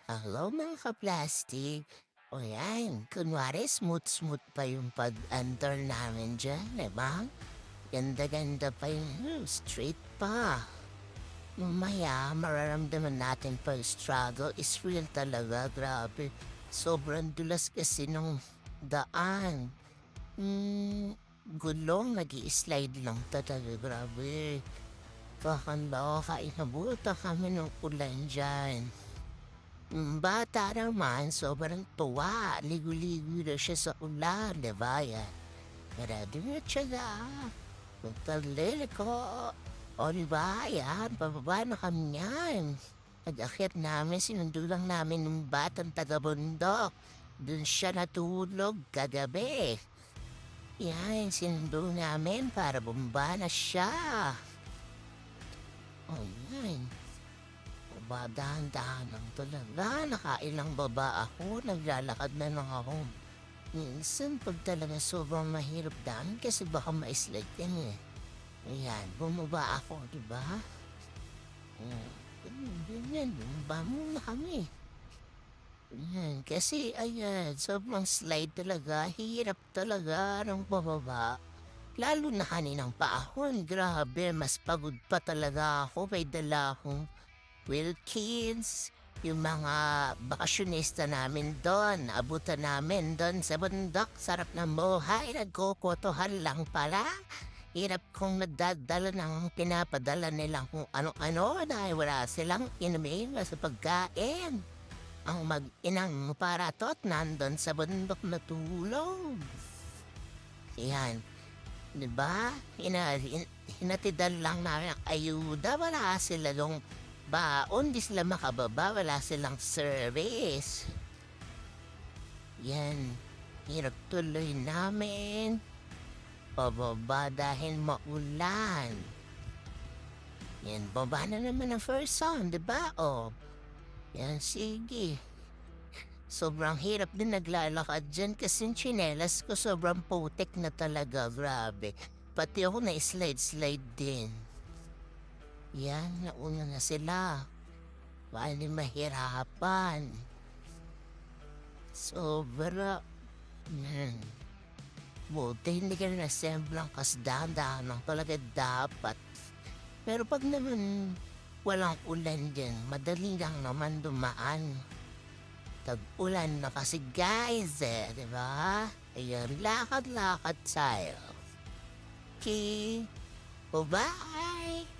Hello mga ka-plastic. O yan, kunwari smooth-smooth pa yung pag-enter namin dyan, diba? Ganda-ganda pa yung straight pa. Mamaya, mararamdaman natin pa yung struggle is real talaga, grabe. Sobrang dulas kasi nung daan. Gulong, nag slide lang talaga, grabe. Kakanda, inabutan kami ng ulan dyan. Bata naman, sobrang tuwa. Ligo-ligo na siya sa ulan, di ba yan? Diretso na. Magtalili ko. O di ba, yan, pababa na kami yan. Pag-akyat namin, sinundo lang namin ng batang taga-bundok. Doon siya natulog kagabi. Yan, sinundo namin para bumaba na siya. O yan. Dahan-dahan lang talaga. Nakailang baba ako, naglalakad na lang ako. Minsan pag talaga sobrang mahirap daan kasi baka ma-slide yan eh. Ayan, bumaba ako, di ba? Ganyan, bumaba muna kami. Ayan, kasi ayan, sobrang slide talaga. Hirap talaga ng pababa. Lalo na kaninang paahon, grabe, mas pagod pa talaga ako. May dala akong Wilkins, yung mga bakasyonista namin doon, abutan namin doon sa bundok, sarap ng buhay, nagkukutuhan lang pala. Hirap kong nagdadala ng pinapadala nilang kung ano-ano dahil wala silang inumin sa pagkain. Ang mag-inang paratot nandun sa bundok na tulog. Yan, di ba? Hinatidan lang namin ang ayuda, wala sila nung baon, di sila makababa, wala silang service. Yan, hirap tuloy namin. Pababa dahil maulan. Yan, baba na naman ang first song, di ba? O, yan, sige. Sobrang hirap din naglalakad dyan kasi yung tsinelas ko sobrang putik na talaga, grabe. Pati ako na-slide-slide din. Yan, nauna na sila. Paano mahirapan? Sobra. Hmm. Buti hindi ka na semblang kas dahan-dahan lang talaga dapat. Pero pag naman walang ulan din, madali lang naman dumaan. Tag-ulan na kasi guys eh, di ba? Ayan, lakad-lakad tayo. Okay, bye-bye!